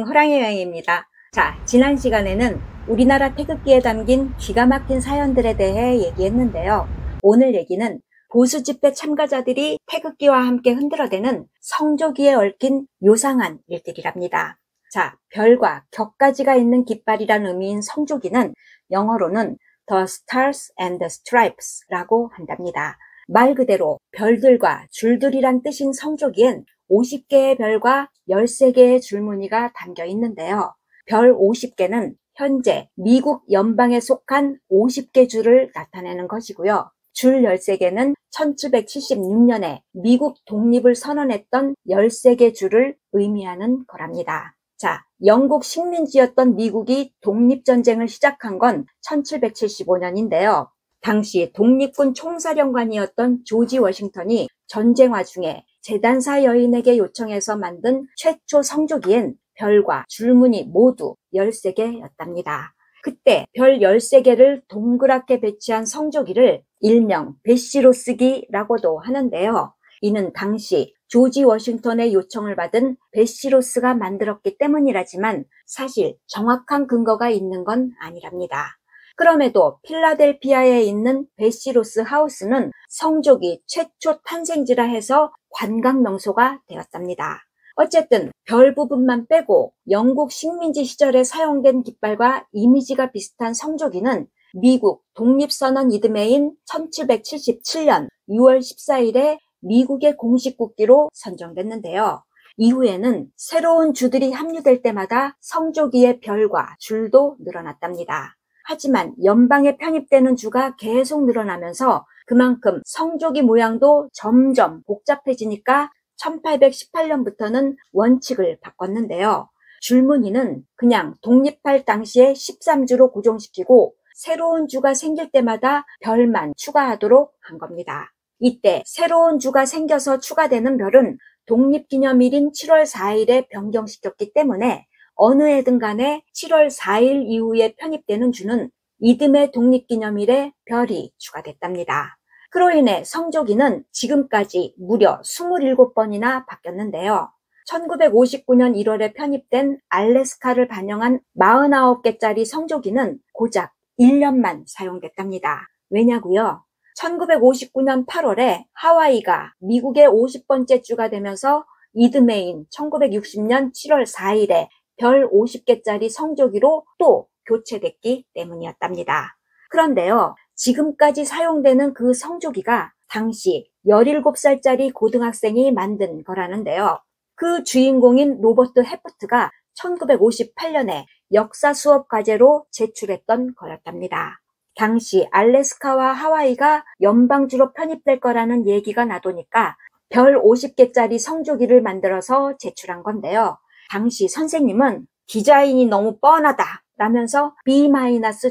호랑이 여행입니다. 자, 지난 시간에는 우리나라 태극기에 담긴 기가 막힌 사연들에 대해 얘기했는데요. 오늘 얘기는 보수 집회 참가자들이 태극기와 함께 흔들어대는 성조기에 얽힌 요상한 일들이랍니다. 자, 별과 격가지가 있는 깃발이란 의미인 성조기는 영어로는 The Stars and the Stripes라고 한답니다. 말 그대로 별들과 줄들이란 뜻인 성조기엔 50개의 별과 13개의 줄무늬가 담겨 있는데요. 별 50개는 현재 미국 연방에 속한 50개 주를 나타내는 것이고요. 줄 13개는 1776년에 미국 독립을 선언했던 13개 주를 의미하는 거랍니다. 자, 영국 식민지였던 미국이 독립전쟁을 시작한 건 1775년인데요. 당시 독립군 총사령관이었던 조지 워싱턴이 전쟁 와중에 재단사 여인에게 요청해서 만든 최초 성조기엔 별과 줄무늬 모두 13개였답니다. 그때 별 13개를 동그랗게 배치한 성조기를 일명 베시로스기라고도 하는데요. 이는 당시 조지 워싱턴의 요청을 받은 베시로스가 만들었기 때문이라지만 사실 정확한 근거가 있는 건 아니랍니다. 그럼에도 필라델피아에 있는 베시로스 하우스는 성조기 최초 탄생지라 해서 관광 명소가 되었답니다. 어쨌든 별 부분만 빼고 영국 식민지 시절에 사용된 깃발과 이미지가 비슷한 성조기는 미국 독립선언 이듬해인 1777년 6월 14일에 미국의 공식 국기로 선정됐는데요. 이후에는 새로운 주들이 합류될 때마다 성조기의 별과 줄도 늘어났답니다. 하지만 연방에 편입되는 주가 계속 늘어나면서 그만큼 성조기 모양도 점점 복잡해지니까 1818년부터는 원칙을 바꿨는데요. 줄무늬는 그냥 독립할 당시에 13주로 고정시키고 새로운 주가 생길 때마다 별만 추가하도록 한 겁니다. 이때 새로운 주가 생겨서 추가되는 별은 독립기념일인 7월 4일에 변경시켰기 때문에 어느 해든 간에 7월 4일 이후에 편입되는 주는 이듬해 독립기념일에 별이 추가됐답니다. 그로 인해 성조기는 지금까지 무려 27번이나 바뀌었는데요. 1959년 1월에 편입된 알래스카를 반영한 49개짜리 성조기는 고작 1년만 사용됐답니다. 왜냐고요? 1959년 8월에 하와이가 미국의 50번째 주가 되면서 이듬해인 1960년 7월 4일에 별 50개짜리 성조기로 또 교체됐기 때문이었답니다. 그런데요, 지금까지 사용되는 그 성조기가 당시 17살짜리 고등학생이 만든 거라는데요. 그 주인공인 로버트 해프트가 1958년에 역사 수업 과제로 제출했던 거였답니다. 당시 알래스카와 하와이가 연방주로 편입될 거라는 얘기가 나도니까 별 50개짜리 성조기를 만들어서 제출한 건데요. 당시 선생님은 디자인이 너무 뻔하다 라면서 B-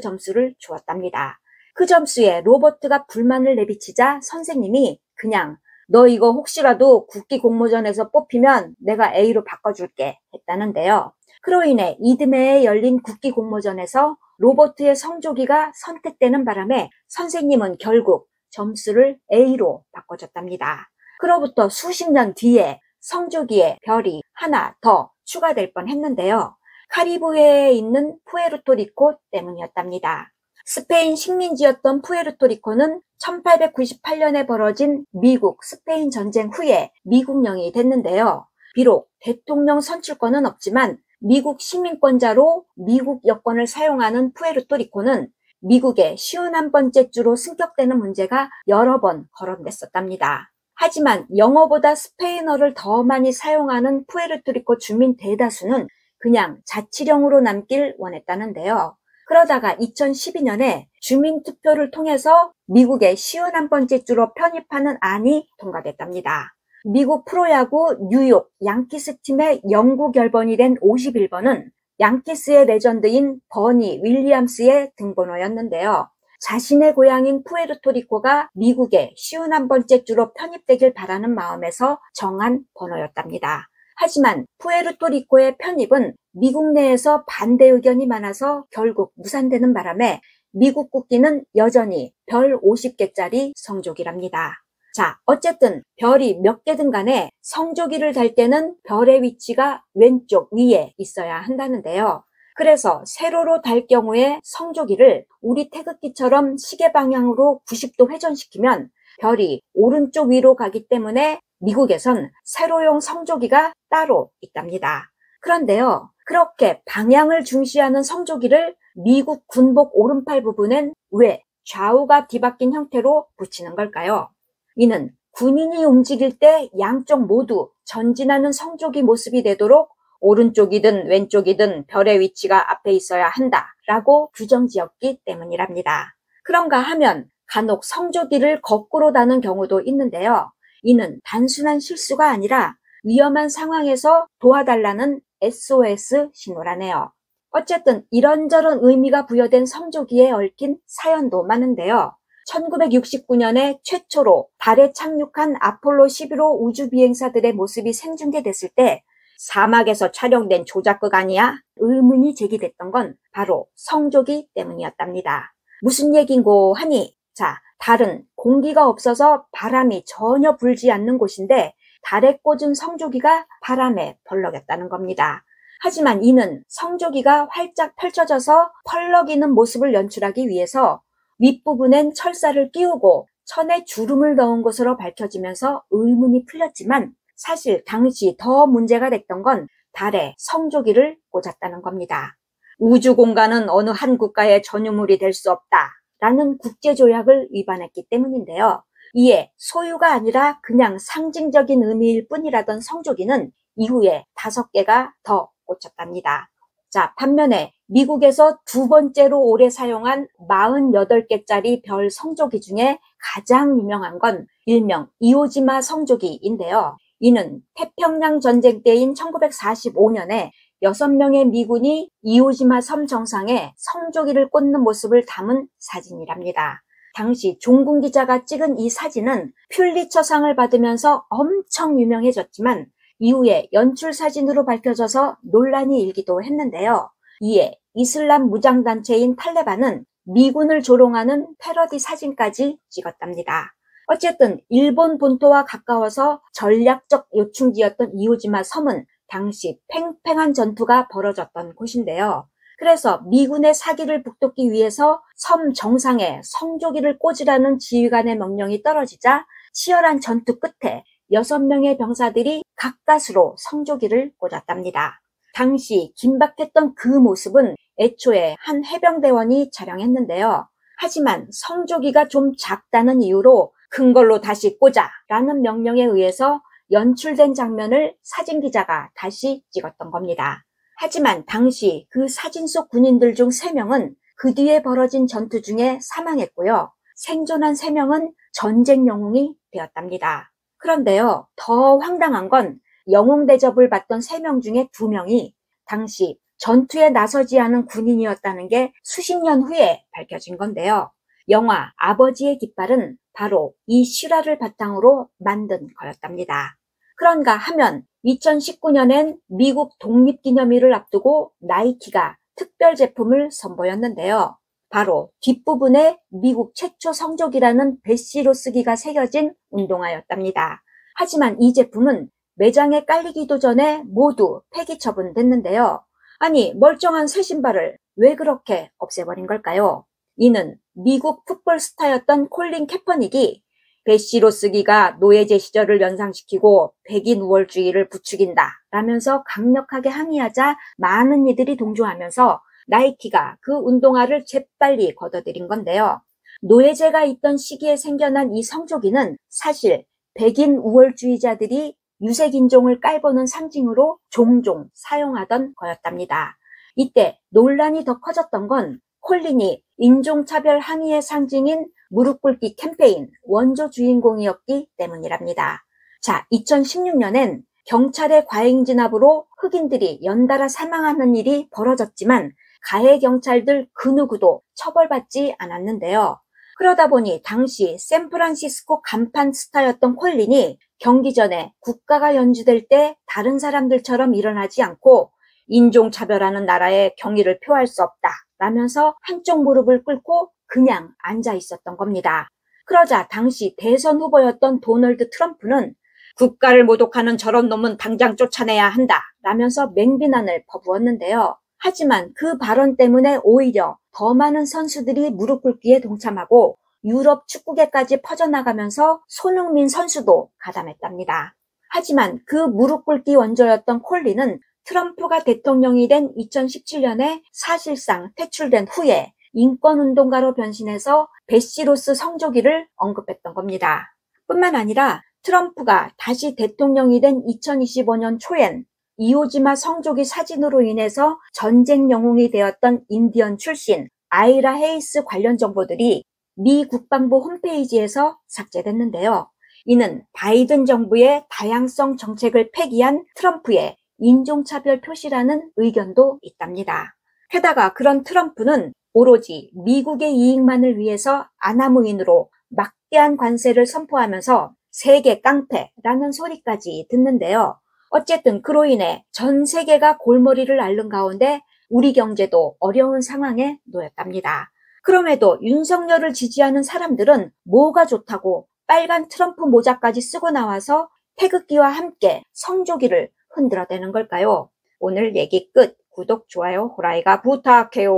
점수를 주었답니다. 그 점수에 로버트가 불만을 내비치자 선생님이 그냥 너 이거 혹시라도 국기 공모전에서 뽑히면 내가 A로 바꿔줄게 했다는데요. 그로 인해 이듬해에 열린 국기 공모전에서 로버트의 성조기가 선택되는 바람에 선생님은 결국 점수를 A로 바꿔줬답니다. 그로부터 수십 년 뒤에 성조기에 별이 하나 더 추가될 뻔했는데요. 카리브해에 있는 푸에르토리코 때문이었답니다. 스페인 식민지였던 푸에르토리코는 1898년에 벌어진 미국 스페인 전쟁 후에 미국령이 됐는데요. 비록 대통령 선출권은 없지만 미국 시민권자로 미국 여권을 사용하는 푸에르토리코는 미국의 51번째 주로 승격되는 문제가 여러 번 거론됐었답니다. 하지만 영어보다 스페인어를 더 많이 사용하는 푸에르토리코 주민 대다수는 그냥 자치령으로 남길 원했다는데요. 그러다가 2012년에 주민투표를 통해서 미국의 51번째 주로 편입하는 안이 통과됐답니다. 미국 프로야구 뉴욕 양키스 팀의 영구 결번이 된 51번은 양키스의 레전드인 버니 윌리엄스의 등번호였는데요. 자신의 고향인 푸에르토리코가 미국의 51번째 주로 편입되길 바라는 마음에서 정한 번호였답니다. 하지만 푸에르토리코의 편입은 미국 내에서 반대 의견이 많아서 결국 무산되는 바람에 미국 국기는 여전히 별 50개짜리 성조기랍니다. 자, 어쨌든 별이 몇 개든 간에 성조기를 달 때는 별의 위치가 왼쪽 위에 있어야 한다는데요. 그래서 세로로 달 경우에 성조기를 우리 태극기처럼 시계 방향으로 90도 회전시키면 별이 오른쪽 위로 가기 때문에 미국에선 세로용 성조기가 따로 있답니다. 그런데요, 그렇게 방향을 중시하는 성조기를 미국 군복 오른팔 부분엔 왜 좌우가 뒤바뀐 형태로 붙이는 걸까요? 이는 군인이 움직일 때 양쪽 모두 전진하는 성조기 모습이 되도록 오른쪽이든 왼쪽이든 별의 위치가 앞에 있어야 한다라고 규정지었기 때문이랍니다. 그런가 하면 간혹 성조기를 거꾸로 다는 경우도 있는데요. 이는 단순한 실수가 아니라 위험한 상황에서 도와달라는 SOS 신호라네요. 어쨌든 이런저런 의미가 부여된 성조기에 얽힌 사연도 많은데요. 1969년에 최초로 달에 착륙한 아폴로 11호 우주비행사들의 모습이 생중계됐을 때 사막에서 촬영된 조작극 아니야? 의문이 제기됐던 건 바로 성조기 때문이었답니다. 무슨 얘긴고 하니, 자, 달은 공기가 없어서 바람이 전혀 불지 않는 곳인데 달에 꽂은 성조기가 바람에 벌럭였다는 겁니다. 하지만 이는 성조기가 활짝 펼쳐져서 펄럭이는 모습을 연출하기 위해서 윗부분엔 철사를 끼우고 천에 주름을 넣은 것으로 밝혀지면서 의문이 풀렸지만 사실 당시 더 문제가 됐던 건 달에 성조기를 꽂았다는 겁니다. 우주 공간은 어느 한 국가의 전유물이 될 수 없다라는 국제조약을 위반했기 때문인데요. 이에 소유가 아니라 그냥 상징적인 의미일 뿐이라던 성조기는 이후에 5개가 더 꽂혔답니다. 자, 반면에 미국에서 두 번째로 오래 사용한 48개짜리 별 성조기 중에 가장 유명한 건 일명 이오지마 성조기인데요. 이는 태평양 전쟁 때인 1945년에 6명의 미군이 이오지마 섬 정상에 성조기를 꽂는 모습을 담은 사진이랍니다. 당시 종군 기자가 찍은 이 사진은 퓰리처상을 받으면서 엄청 유명해졌지만 이후에 연출 사진으로 밝혀져서 논란이 일기도 했는데요. 이에 이슬람 무장단체인 탈레반은 미군을 조롱하는 패러디 사진까지 찍었답니다. 어쨌든 일본 본토와 가까워서 전략적 요충지였던 이오지마 섬은 당시 팽팽한 전투가 벌어졌던 곳인데요. 그래서 미군의 사기를 북돋기 위해서 섬 정상에 성조기를 꽂으라는 지휘관의 명령이 떨어지자 치열한 전투 끝에 6명의 병사들이 가까스로 성조기를 꽂았답니다. 당시 긴박했던 그 모습은 애초에 한 해병대원이 촬영했는데요. 하지만 성조기가 좀 작다는 이유로 큰 걸로 다시 꽂아라는 명령에 의해서 연출된 장면을 사진기자가 다시 찍었던 겁니다. 하지만 당시 그 사진 속 군인들 중 3명은 그 뒤에 벌어진 전투 중에 사망했고요. 생존한 3명은 전쟁 영웅이 되었답니다. 그런데요, 더 황당한 건 영웅 대접을 받던 3명 중에 2명이 당시 전투에 나서지 않은 군인이었다는 게 수십 년 후에 밝혀진 건데요. 영화 아버지의 깃발은 바로 이 실화를 바탕으로 만든 거였답니다. 그런가 하면 2019년엔 미국 독립기념일을 앞두고 나이키가 특별 제품을 선보였는데요. 바로 뒷부분에 미국 최초 성조기라는 배시로 쓰기가 새겨진 운동화였답니다. 하지만 이 제품은 매장에 깔리기도 전에 모두 폐기 처분됐는데요. 아니, 멀쩡한 새 신발을 왜 그렇게 없애버린 걸까요? 이는 미국 풋볼 스타였던 콜린 캐퍼닉이 배시로 쓰기가 노예제 시절을 연상시키고 백인 우월주의를 부추긴다 라면서 강력하게 항의하자 많은 이들이 동조하면서 나이키가 그 운동화를 재빨리 걷어들인 건데요. 노예제가 있던 시기에 생겨난 이 성조기는 사실 백인 우월주의자들이 유색인종을 깔보는 상징으로 종종 사용하던 거였답니다. 이때 논란이 더 커졌던 건 콜린이 인종차별 항의의 상징인 무릎 꿇기 캠페인 원조 주인공이었기 때문이랍니다. 자, 2016년엔 경찰의 과잉 진압으로 흑인들이 연달아 사망하는 일이 벌어졌지만 가해 경찰들 그 누구도 처벌받지 않았는데요. 그러다 보니 당시 샌프란시스코 간판 스타였던 콜린이 경기 전에 국가가 연주될 때 다른 사람들처럼 일어나지 않고 인종차별하는 나라에 경의를 표할 수 없다 라면서 한쪽 무릎을 꿇고 그냥 앉아 있었던 겁니다. 그러자 당시 대선 후보였던 도널드 트럼프는 국가를 모독하는 저런 놈은 당장 쫓아내야 한다 라면서 맹비난을 퍼부었는데요. 하지만 그 발언 때문에 오히려 더 많은 선수들이 무릎 꿇기에 동참하고 유럽 축구계까지 퍼져나가면서 손흥민 선수도 가담했답니다. 하지만 그 무릎 꿇기 원조였던 콜린은 트럼프가 대통령이 된 2017년에 사실상 퇴출된 후에 인권운동가로 변신해서 베시로스 성조기를 언급했던 겁니다. 뿐만 아니라 트럼프가 다시 대통령이 된 2025년 초엔 이오지마 성조기 사진으로 인해서 전쟁 영웅이 되었던 인디언 출신 아이라 헤이스 관련 정보들이 미 국방부 홈페이지에서 삭제됐는데요. 이는 바이든 정부의 다양성 정책을 폐기한 트럼프의 인종차별 표시라는 의견도 있답니다. 게다가 그런 트럼프는 오로지 미국의 이익만을 위해서 아나무인으로 막대한 관세를 선포하면서 세계 깡패라는 소리까지 듣는데요. 어쨌든 그로 인해 전 세계가 골머리를 앓는 가운데 우리 경제도 어려운 상황에 놓였답니다. 그럼에도 윤석열을 지지하는 사람들은 뭐가 좋다고 빨간 트럼프 모자까지 쓰고 나와서 태극기와 함께 성조기를 흔들어대는 걸까요? 오늘 얘기 끝. 구독, 좋아요, 호라이가 부탁해요.